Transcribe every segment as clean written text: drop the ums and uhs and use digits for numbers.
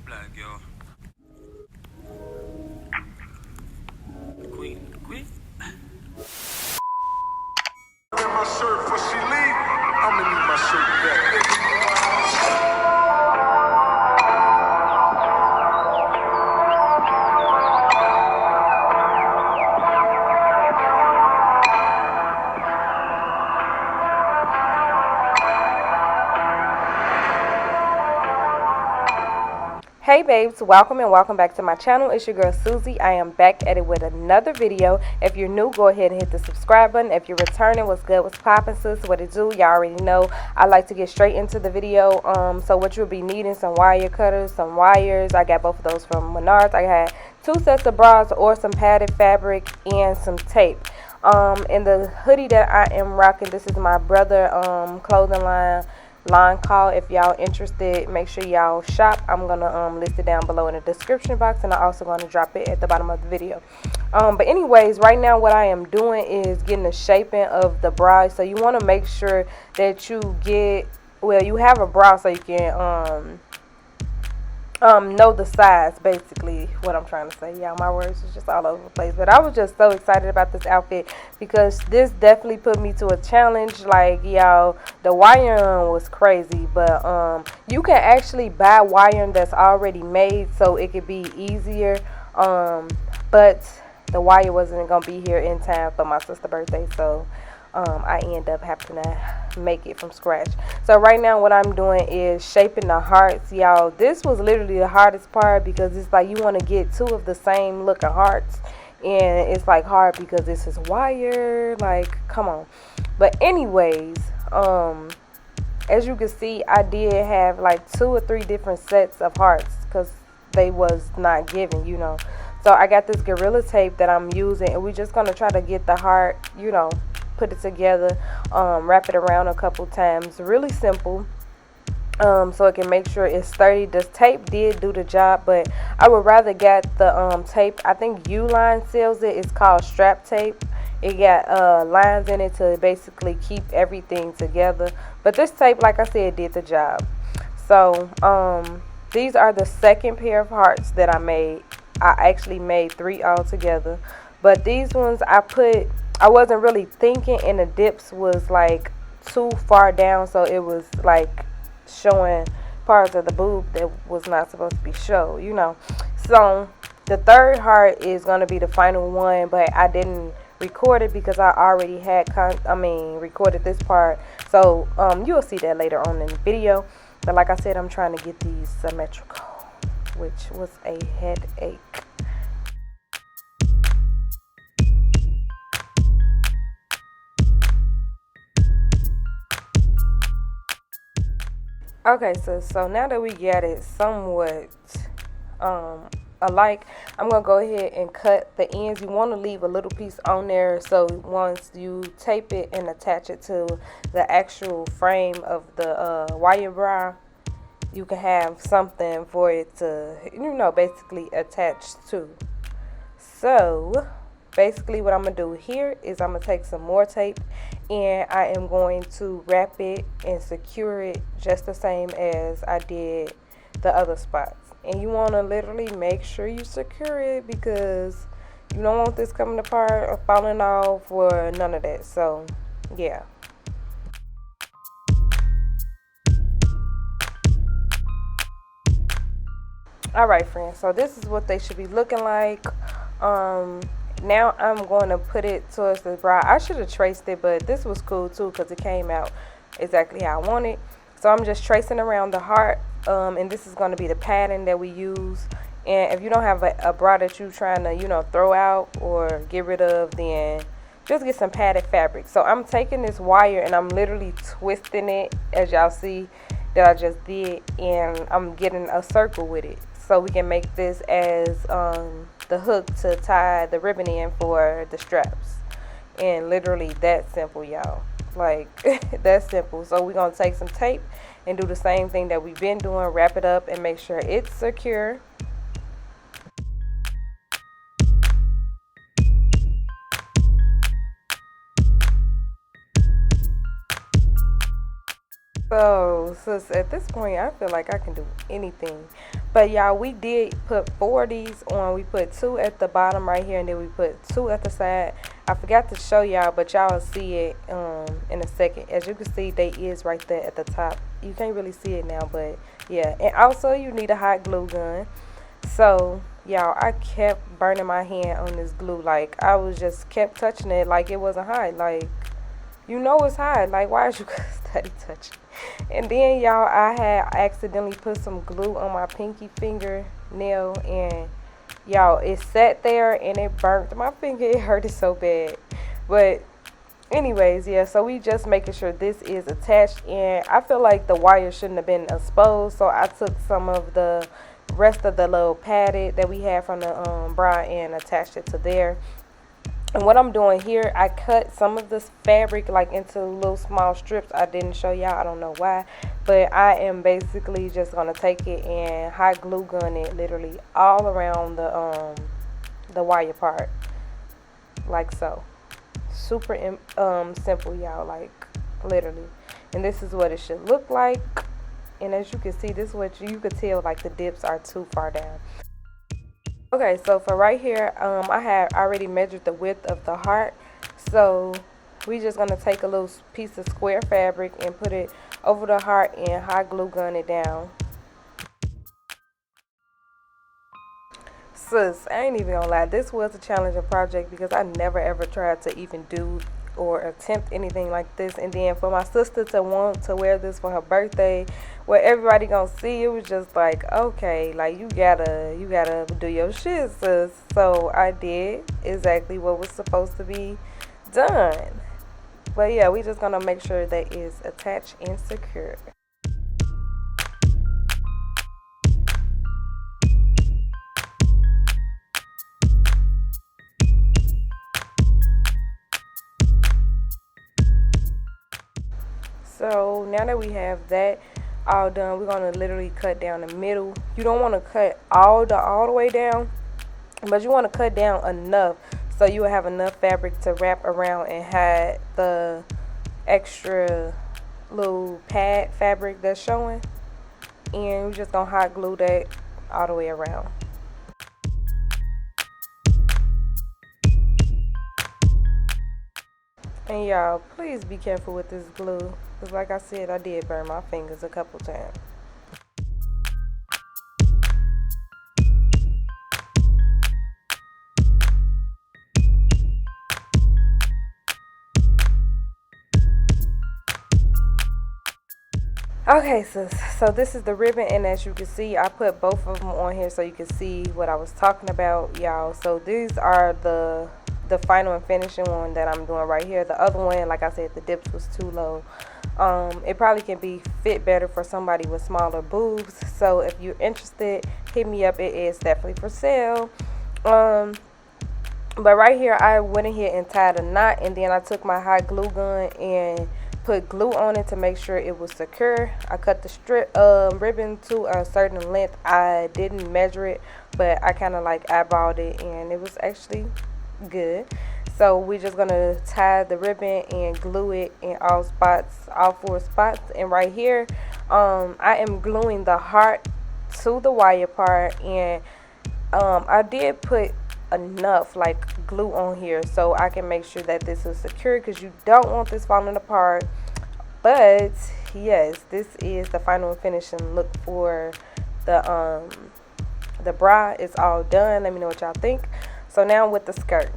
black, yo. Queen. My shirt before she leave, I'ma need my shirt back. Hey babes, welcome and welcome back to my channel. It's your girl Susie. I am back at it with another video. If you're new, go ahead and hit the subscribe button. If you're returning, what's good, what's poppin', sis, what it do? Y'all already know I like to get straight into the video. So what you'll be needing, some wire cutters, some wires. I got both of those from Menards. I had 2 sets of bras or some padded fabric and some tape. And the hoodie that I am rocking, this is my brother clothing line call. If y'all interested, make sure y'all shop. I'm gonna list it down below in the description box, and I'm also gonna drop it at the bottom of the video. But anyways, right now what I am doing is getting the shaping of the bra. So you want to make sure that you get, well, you have a bra so you can know the size, basically what I'm trying to say. Yeah, my words is just all over the place, but I was just so excited about this outfit because this definitely put me to a challenge. Like, y'all, the wiring was crazy, but you can actually buy wiring that's already made so it could be easier, but the wire wasn't gonna be here in time for my sister's birthday, so I end up having to make it from scratch. So right now what I'm doing is shaping the hearts, y'all. This was literally the hardest part because it's like you want to get 2 of the same looking hearts, and it's like hard because this is wire, like, come on. But anyways, as you can see, I did have like 2 or 3 different sets of hearts because they was not given, you know. So I got this Gorilla Tape that I'm using, and we're just gonna try to get the heart, you know, put it together, wrap it around a couple times. Really simple, so it can make sure it's sturdy. This tape did do the job, but I would rather get the tape. I think Uline sells it. It's called strap tape. It got lines in it to basically keep everything together, but this tape, like I said, did the job. So these are the second pair of hearts that I made. I actually made 3 altogether, but these ones I wasn't really thinking, and the dips was like too far down, so it was like showing parts of the boob that was not supposed to be shown, you know. So the third heart is going to be the final one, but I didn't record it because I already had recorded this part, so you'll see that later on in the video. But like I said, I'm trying to get these symmetrical, which was a headache. Okay, so now that we got it somewhat alike, I'm gonna go ahead and cut the ends. You want to leave a little piece on there, so once you tape it and attach it to the actual frame of the wire bra, you can have something for it to, you know, basically attach to. So basically what I'm gonna do here is I'm gonna take some more tape, and I am going to wrap it and secure it just the same as I did the other spots. And you want to literally make sure you secure it because you don't want this coming apart or falling off or none of that. So yeah. Alright friends, so this is what they should be looking like. Now I'm going to put it towards the bra. I should have traced it, but this was cool too because it came out exactly how I wanted. So I'm just tracing around the heart, and this is going to be the pattern that we use. And if you don't have a bra that you're trying to, you know, throw out or get rid of, then just get some padded fabric. So I'm taking this wire and I'm literally twisting it, as y'all see that I just did, and I'm getting a circle with it so we can make this as the hook to tie the ribbon in for the straps. And literally that simple, y'all. Like, that's simple. So we're gonna take some tape and do the same thing that we've been doing, wrap it up and make sure it's secure. So sis, at this point I feel like I can do anything. But y'all, we did put 4 of these on. We put 2 at the bottom right here, and then we put 2 at the side. I forgot to show y'all, but y'all will see it in a second. As you can see, they is right there at the top. You can't really see it now, but yeah. And also, you need a hot glue gun. So y'all, I kept burning my hand on this glue. Like, I was just kept touching it like it wasn't hot. Like, you know it's hot. Like, why is you study touching? And then y'all, I had accidentally put some glue on my pinky fingernail, and y'all, it sat there and it burnt my finger. It hurted so bad. But anyways, yeah, so we just making sure this is attached, and I feel like the wire shouldn't have been exposed, so I took some of the rest of the little padded that we had from the bra and attached it to there. And what I'm doing here, I cut some of this fabric like into little small strips. I didn't show y'all, I don't know why, but I am basically just gonna take it and hot glue gun it literally all around the wire part, like so. Super simple, y'all, like literally. And this is what it should look like. And as you can see, this is what you could tell, like the dips are too far down. Okay, so for right here, I have already measured the width of the heart. So we just gonna take a little piece of square fabric and put it over the heart and hot glue gun it down. Sis, I ain't even gonna lie, this was a challenging project because I never ever tried to even do or attempt anything like this. And then for my sister to want to wear this for her birthday, where everybody gonna see, it was just like, okay, like you gotta do your shit, sis. So I did exactly what was supposed to be done. But yeah, we just gonna make sure that it's attached and secure. So now that we have that all done, we're gonna literally cut down the middle. You don't want to cut all the way down, but you want to cut down enough so you will have enough fabric to wrap around and hide the extra little pad fabric that's showing. And we're just gonna hot glue that all the way around. And y'all, please be careful with this glue, because like I said, I did burn my fingers a couple times. Okay, sis, so this is the ribbon, and as you can see, I put both of them on here so you can see what I was talking about, y'all. So these are the final and finishing one that I'm doing right here. The other one, like I said, the dips was too low. It probably can be fit better for somebody with smaller boobs. So if you're interested, hit me up. It is definitely for sale. But right here, I went in here and tied a knot, and then I took my hot glue gun and put glue on it to make sure it was secure. I cut the strip ribbon to a certain length. I didn't measure it, but I kind of like eyeballed it, and it was actually good. So we're just gonna tie the ribbon and glue it in all spots, all 4 spots. And right here, I am gluing the heart to the wire part, and I did put enough like glue on here so I can make sure that this is secure, because you don't want this falling apart. But yes, this is the final and finishing look for the bra. It's all done. Let me know what y'all think. So now with the skirt.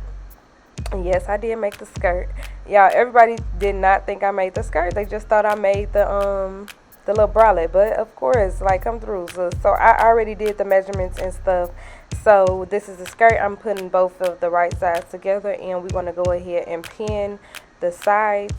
Yes, I did make the skirt. Y'all, everybody did not think I made the skirt. They just thought I made the little bralette. But of course, like, come through. So I already did the measurements and stuff. So this is the skirt. I'm putting both of the right sides together, and we're going to go ahead and pin the sides.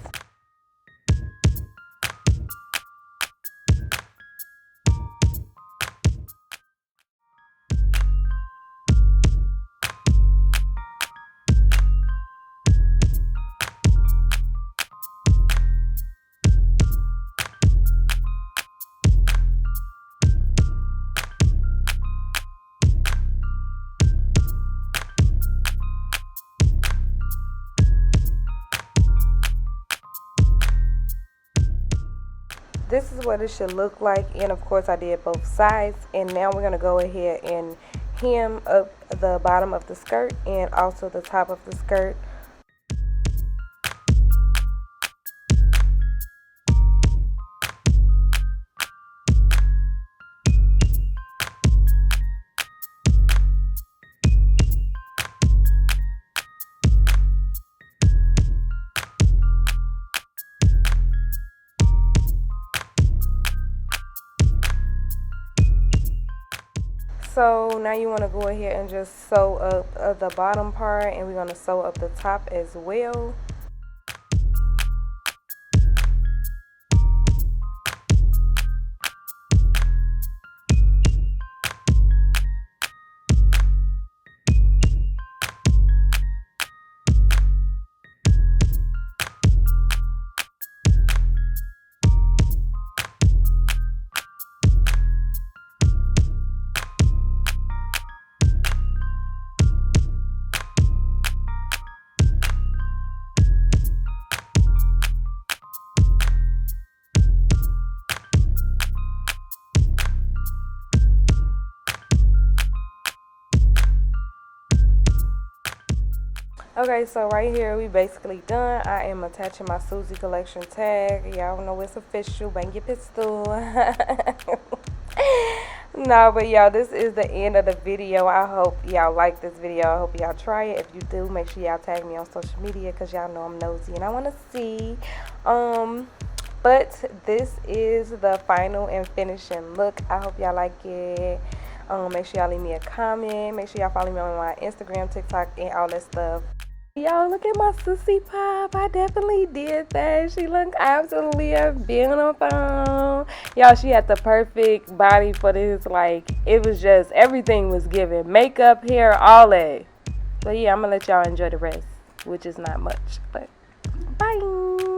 this is what it should look like, and of course I did both sides. And now we're going to go ahead and hem up the bottom of the skirt and also the top of the skirt. So now you want to go ahead and just sew up the bottom part, and we're going to sew up the top as well. Okay, so right here we basically done. I am attaching my Susie collection tag. Y'all know it's official. Bang your pistol. No, but y'all, this is the end of the video. I hope y'all like this video. I hope y'all try it. If you do, make sure y'all tag me on social media, because y'all know I'm nosy and I want to see. But this is the final and finishing look. I hope y'all like it. Make sure y'all leave me a comment. Make sure y'all follow me on my Instagram, TikTok, and all that stuff. Y'all, look at my sissy pop. I definitely did that. She looked absolutely beautiful. Y'all, she had the perfect body for this. Like, it was just, everything was given. Makeup, hair, all that. So yeah, I'm gonna let y'all enjoy the rest, which is not much. But bye.